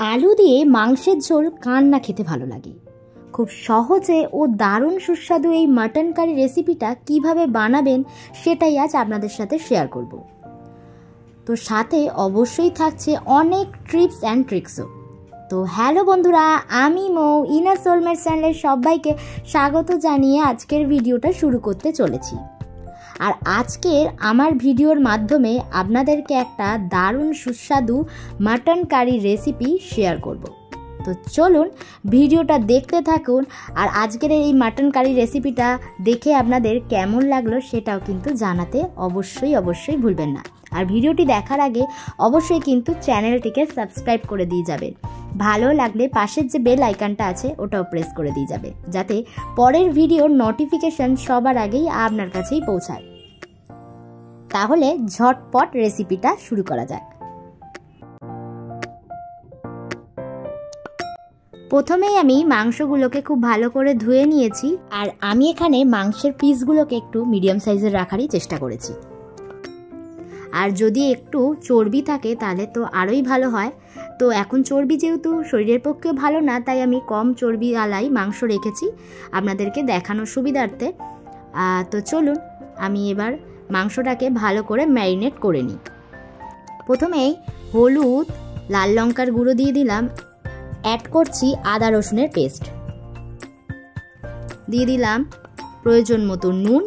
আলু দিয়ে মাংসের ঝোল কার না খেতে ভালো লাগে। খুব সহজে ও দারুণ সুস্বাদু এই মাটন কারি রেসিপিটা কিভাবে বানাবেন সেটাই আজ আপনাদের সাথে শেয়ার করব। তো সাথে অবশ্যই থাকছে অনেক টিপস অ্যান্ড ট্রিক্সও। তো হ্যালো বন্ধুরা, আমি মৌ ইনার সোলমেট চ্যানেলের সবাইকে স্বাগত জানিয়ে আজকের ভিডিওটা শুরু করতে চলেছি। আর আজকের আমার ভিডিওর মাধ্যমে আপনাদেরকে একটা দারুণ সুস্বাদু মাটন কারি রেসিপি শেয়ার করব। তো চলুন ভিডিওটা দেখতে থাকুন। আর আজকের এই মাটন কারি রেসিপিটা দেখে আপনাদের কেমন লাগলো সেটাও কিন্তু জানাতে অবশ্যই ভুলবেন না। আর ভিডিওটি দেখার আগে অবশ্যই কিন্তু চ্যানেলটিকে সাবস্ক্রাইব করে দিয়ে যাবেন। ভালো লাগলে পাশের যে বেল আইকনটা আছে ওটাও প্রেস করে দিয়ে যাবে, যাতে পরের ভিডিওর নোটিফিকেশন সবার আগেই আপনার কাছেই পৌঁছায়। তাহলে ঝটপট রেসিপিটা শুরু করা যাক। প্রথমেই আমি মাংসগুলোকে খুব ভালো করে ধুয়ে নিয়েছি। আর আমি এখানে মাংসের পিসগুলোকে একটু মিডিয়াম সাইজের রাখারই চেষ্টা করেছি। আর যদি একটু চর্বি থাকে তাহলে তো আরোই ভালো হয়। তো এখন চর্বি যেহেতু শরীরের পক্ষে ভালো না, তাই আমি কম চর্বি আলাই মাংস রেখেছি আপনাদেরকে দেখানোর সুবিধার্থে। তো চলুন আমি এবার মাংসটাকে ভালো করে ম্যারিনেট করে নিই। প্রথমেই হলুদ, লাল লঙ্কার গুঁড়ো দিয়ে দিলাম। অ্যাড করছি আদা রসুনের পেস্ট, দিয়ে দিলাম প্রয়োজন মতো নুন,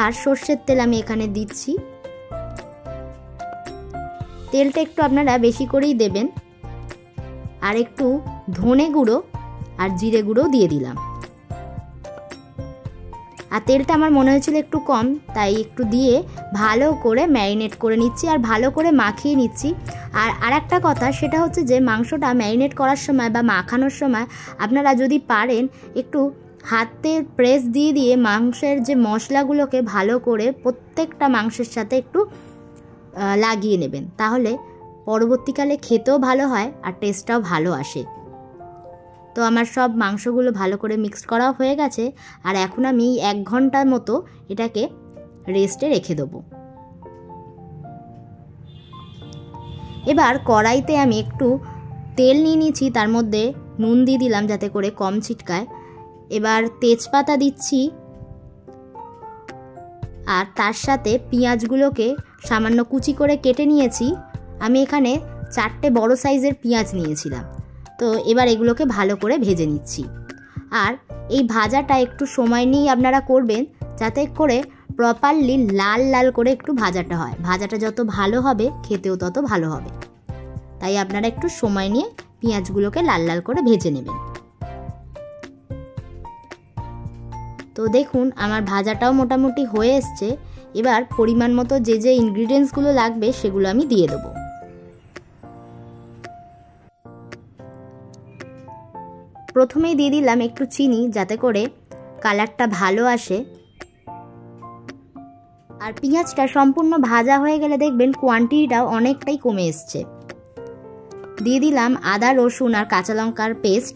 আর সর্ষের তেল আমি এখানে দিচ্ছি। তেলটা একটু আপনারা বেশি করেই দেবেন। আর একটু ধনে গুঁড়ো আর জিরে গুঁড়ো দিয়ে দিলাম। আর তেলটা আমার মনে হয়েছিল একটু কম, তাই একটু দিয়ে ভালো করে ম্যারিনেট করে নিচ্ছি আর ভালো করে মাখিয়ে নিচ্ছি। আর একটা কথা, সেটা হচ্ছে যে মাংসটা ম্যারিনেট করার সময় বা মাখানোর সময় আপনারা যদি পারেন একটু হাতে প্রেস দিয়ে দিয়ে মাংসের যে মশলাগুলোকে ভালো করে প্রত্যেকটা মাংসের সাথে একটু লাগিয়ে নেবেন, তাহলে পরবর্তীকালে খেতেও ভালো হয় আর টেস্টটাও ভালো আসে। তো আমার সব মাংসগুলো ভালো করে মিক্সড করা হয়ে গেছে। আর এখন আমি 1 ঘন্টার মতো এটাকে রেস্টে রেখে দেবো। এবার কড়াইতে আমি একটু তেল নিয়ে নিয়েছি, তার মধ্যে নুন দিয়ে দিলাম যাতে করে কম ছিটকায়। এবার তেজপাতা দিচ্ছি, আর তার সাথে পেঁয়াজগুলোকে সামান্য কুচি করে কেটে নিয়েছি। আমি এখানে 4টে বড় সাইজের পেঁয়াজ নিয়েছিলাম। তো এবার এগুলোকে ভালো করে ভেজে নিচ্ছি। আর এই ভাজাটা একটু সময় নিয়েই আপনারা করবেন, যাতে করে প্রপারলি লাল লাল করে একটু ভাজাটা হয়। ভাজাটা যত ভালো হবে খেতেও তত ভালো হবে, তাই আপনারা একটু সময় নিয়ে পেঁয়াজগুলোকে লাল লাল করে ভেজে নেবেন। তো দেখুন আমার ভাজাটাও মোটামুটি হয়ে এসছে। এবার পরিমাণ মতো যে যে ইনগ্রিডিয়েন্টসগুলো লাগবে সেগুলো আমি দিয়ে দেবো। প্রথমেই দিয়ে দিলাম একটু চিনি, যাতে করে কালারটা ভালো আসে। আর পেঁয়াজটা সম্পূর্ণ ভাজা হয়ে গেলে দেখবেন কোয়ান্টিটিটাও অনেকটাই কমে এসছে। দিয়ে দিলাম আদা রসুন আর কাঁচা লঙ্কার পেস্ট।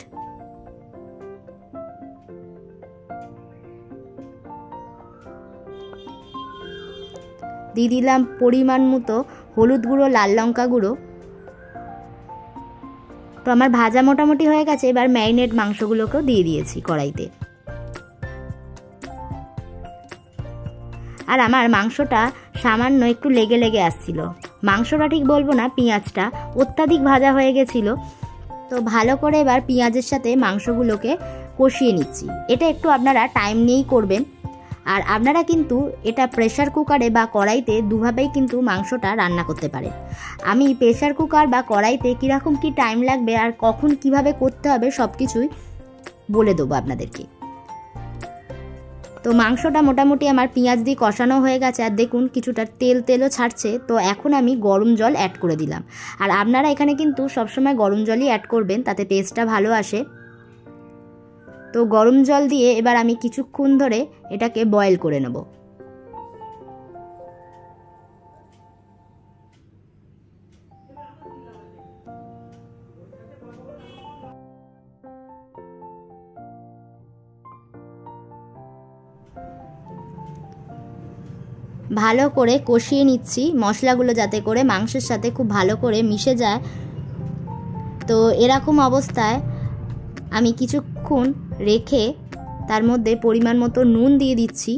দিয়ে দিলাম পরিমাণ মতো হলুদ গুঁড়ো, লাল লঙ্কা গুঁড়ো। তো আমার ভাজা মোটামুটি হয়ে গেছে। এবার ম্যারিনেট মাংসগুলোকেও দিয়ে দিয়েছি কড়াইতে। আর আমার মাংসটা সামান্য একটু লেগে লেগে আসছিল। মাংসটা ঠিক বলবো না, পেঁয়াজটা অত্যাধিক ভাজা হয়ে গেছিল। তো ভালো করে এবার পেঁয়াজের সাথে মাংসগুলোকে কষিয়ে নিচ্ছি। এটা একটু আপনারা টাইম নিয়েই করবেন। আর আপনারা কিন্তু এটা প্রেসার কুকারে বা কড়াইতে দুভাবেই কিন্তু মাংসটা রান্না করতে পারেন। আমি প্রেসার কুকার বা কড়াইতে কীরকম কী টাইম লাগবে আর কখন কিভাবে করতে হবে সব কিছুই বলে দেবো আপনাদেরকে। তো মাংসটা মোটামুটি আমার পেঁয়াজ দিয়ে কষানো হয়ে গেছে। আর দেখুন কিছুটা তেলও ছাড়ছে। তো এখন আমি গরম জল অ্যাড করে দিলাম। আর আপনারা এখানে কিন্তু সবসময় গরম জলই অ্যাড করবেন, তাতে টেস্টটা ভালো আসে। তো গরম জল দিয়ে এবার আমি কিছুক্ষণ ধরে এটাকে বয়েল করে নেব। ভালো করে কষিয়ে নিচ্ছি মশলাগুলো, যাতে করে মাংসের সাথে খুব ভালো করে মিশে যায়। তো এরকম অবস্থায় আমি কিছুক্ষণ রেখে তার মধ্যে পরিমাণ মতো নুন দিয়ে দিচ্ছি।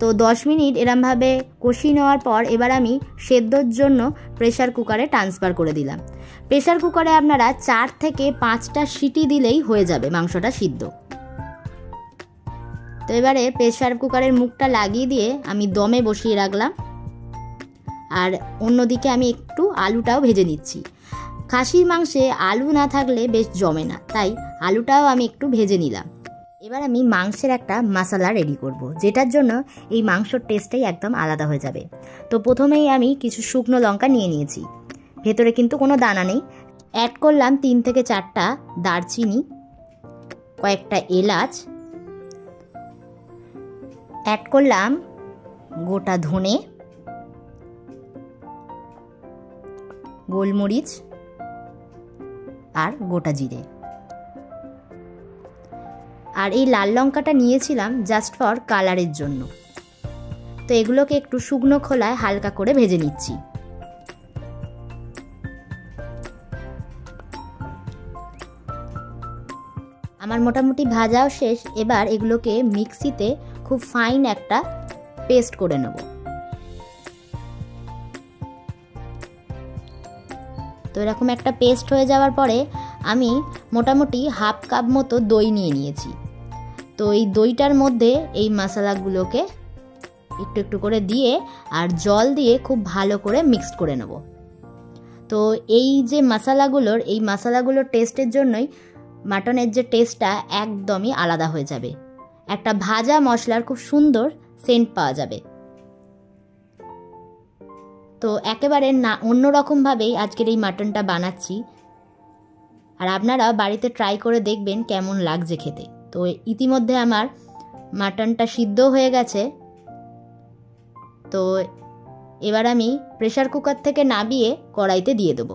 তো 10 মিনিট এরমভাবে কষিয়ে নেওয়ার পর এবার আমি সেদ্ধর জন্য প্রেসার কুকারে ট্রান্সফার করে দিলাম। প্রেসার কুকারে আপনারা 4 থেকে 5টা সিটি দিলেই হয়ে যাবে মাংসটা সিদ্ধ। তো এবারে প্রেসার কুকারের মুখটা লাগিয়ে দিয়ে আমি দমে বসিয়ে রাখলাম। আর অন্যদিকে আমি একটু আলুটাও ভেজে নিচ্ছি। খাসির মাংসে আলু না থাকলে বেশ জমে না, তাই আলুটাও আমি একটু ভেজে নিলাম। এবার আমি মাংসের একটা মশলা রেডি করব, যেটার জন্য এই মাংসর টেস্টটাই একদম আলাদা হয়ে যাবে। তো প্রথমেই আমি কিছু শুকনো লঙ্কা নিয়ে নিয়েছি, ভেতরে কিন্তু কোনো দানা নেই। অ্যাড করলাম 3 থেকে 4টা দারচিনি, কয়েকটা এলাচ, অ্যাড করলাম গোটা ধনে, গোলমরিচ আর গোটা জিরে। আর এই লাল লঙ্কাটা নিয়েছিলাম জাস্ট ফর কালারের জন্য। তো এগুলোকে একটু শুকনো খোলায় হালকা করে ভেজে নিচ্ছি। আমার মোটামুটি ভাজাও শেষ। এবার এগুলোকে মিক্সিতে খুব ফাইন একটা পেস্ট করে নেব। তো এরকম একটা পেস্ট হয়ে যাওয়ার পরে আমি মোটামুটি হাফ কাপ মতো দই নিয়ে নিয়েছি। তো এই দইটার মধ্যে এই মশলাগুলোকে একটু একটু করে দিয়ে আর জল দিয়ে খুব ভালো করে মিক্সড করে নেব। তো এই যে মশলাগুলোর টেস্টের জন্যই মাটনের যে টেস্টটা একদমই আলাদা হয়ে যাবে। একটা ভাজা মশলার খুব সুন্দর সেন্ট পাওয়া যাবে। তো একেবারে না অন্যরকমভাবেই আজকের এই মাটনটা বানাচ্ছি, আর আপনারা বাড়িতে ট্রাই করে দেখবেন কেমন লাগছে খেতে। তো ইতিমধ্যে আমার মাটনটা সিদ্ধ হয়ে গেছে। তো এবার আমি প্রেসার কুকার থেকে নামিয়ে কড়াইতে দিয়ে দেবো।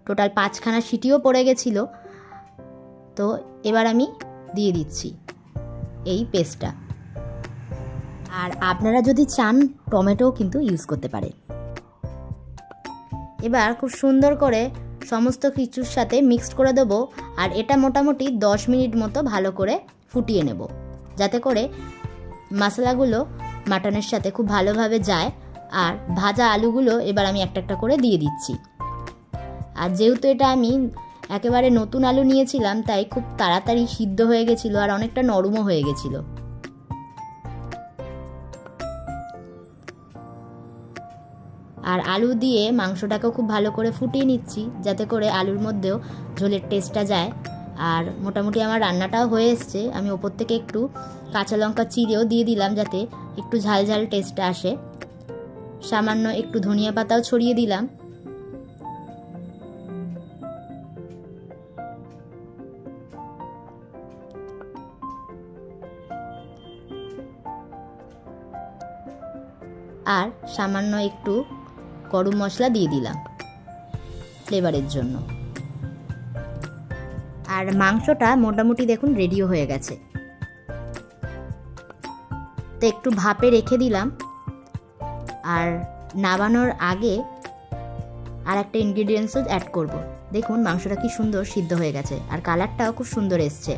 টোটাল 5খানা সিটিও পড়ে গেছিল। তো এবার আমি দিয়ে দিচ্ছি এই পেস্টটা। আর আপনারা যদি চান টমেটোও কিন্তু ইউজ করতে পারেন। এবার খুব সুন্দর করে সমস্ত কিছুর সাথে মিক্সড করে দেবো। আর এটা মোটামুটি 10 মিনিট মতো ভালো করে ফুটিয়ে নেব, যাতে করে মশলাগুলো মাটনের সাথে খুব ভালোভাবে যায়। আর ভাজা আলুগুলো এবার আমি একটা একটা করে দিয়ে দিচ্ছি। আর যেহেতু এটা আমি একেবারে নতুন আলু নিয়েছিলাম, তাই খুব তাড়াতাড়ি সিদ্ধ হয়ে গেছিলো আর অনেকটা নরমও হয়ে গেছিলো। আর আলু দিয়ে মাংসটাকেও খুব ভালো করে ফুটিয়ে নিচ্ছি, যাতে করে আলুর মধ্যেও ঝোলের টেস্টটা যায়। আর মোটামুটি আমার রান্নাটাও হয়ে এসছে। আমি ওপর থেকে একটু কাঁচা লঙ্কা চিড়েও দিয়ে দিলাম, যাতে একটু ঝাল ঝাল টেস্টটা আসে। সামান্য একটু ধনিয়া পাতাও ছড়িয়ে দিলাম। আর সামান্য একটু গরম মশলা দিয়ে দিলাম ফ্লেভারের জন্য। আর মাংসটা মোটামুটি দেখুন রেডিও হয়ে গেছে। তো একটু ভাপে রেখে দিলাম। আর নামানোর আগে আর একটা ইনগ্রিডিয়েন্টসও অ্যাড করব। দেখুন মাংসটা কি সুন্দর সিদ্ধ হয়ে গেছে, আর কালারটাও খুব সুন্দর এসছে।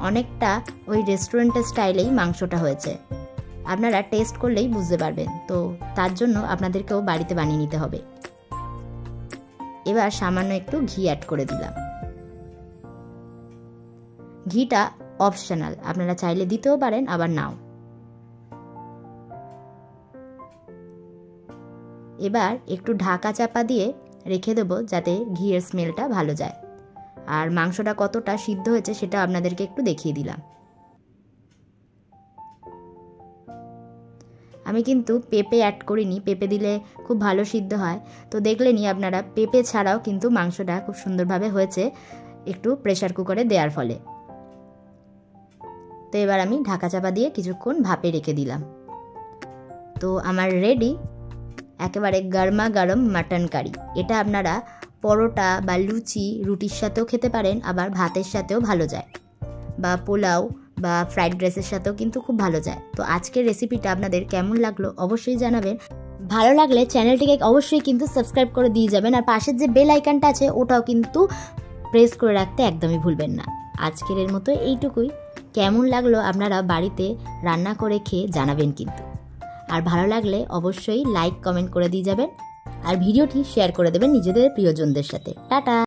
অনেকটা ওই রেস্টুরেন্টের স্টাইলেই মাংসটা হয়েছে। আপনারা টেস্ট করলেই বুঝতে পারবেন। তো তার জন্য আপনাদেরকেও বাড়িতে বানিয়ে নিতে হবে। এবার সামান্য একটু ঘি অ্যাড করে দিলাম। ঘিটা অপশনাল, আপনারা চাইলে দিতেও পারেন আবার নাও। এবার একটু ঢাকা চাপা দিয়ে রেখে দেবো, যাতে ঘিয়ের স্মেলটা ভালো যায়। আর মাংসটা কতটা সিদ্ধ হয়েছে সেটা আপনাদেরকে একটু দেখিয়ে দিলাম। আমি কিন্তু পেঁপে অ্যাড করিনি, পেঁপে দিলে খুব ভালো সিদ্ধ হয়। তো দেখলেনই আপনারা, পেঁপে ছাড়াও কিন্তু মাংসটা খুব সুন্দরভাবে হয়েছে একটু প্রেসার কুকারে দেওয়ার ফলে। তো এবার আমি ঢাকা চাপা দিয়ে কিছুক্ষণ ভাপে রেখে দিলাম। তো আমার রেডি একেবারে গরমা গরম মাটন কারি। এটা আপনারা পরোটা বা লুচি রুটির সাথেও খেতে পারেন, আবার ভাতের সাথেও ভালো যায়। বা পোলাও বা ফ্রাইড রাইসের সাথেও কিন্তু খুব ভালো যায়। তো আজকের রেসিপিটা আপনাদের কেমন লাগলো অবশ্যই জানাবেন। ভালো লাগলে চ্যানেলটিকে অবশ্যই কিন্তু সাবস্ক্রাইব করে দিয়ে যাবেন, আর পাশের যে বেল আইকনটা আছে ওটাও কিন্তু প্রেস করে রাখতে একদমই ভুলবেন না। আজকের এর মতো এইটুকুই। কেমন লাগলো আপনারা বাড়িতে রান্না করে খেয়ে জানাবেন কিন্তু। আর ভালো লাগলে অবশ্যই লাইক কমেন্ট করে দিয়ে যাবেন, আর ভিডিওটি শেয়ার করে দেবেন নিজেদের প্রিয়জনদের সাথে। টাটা।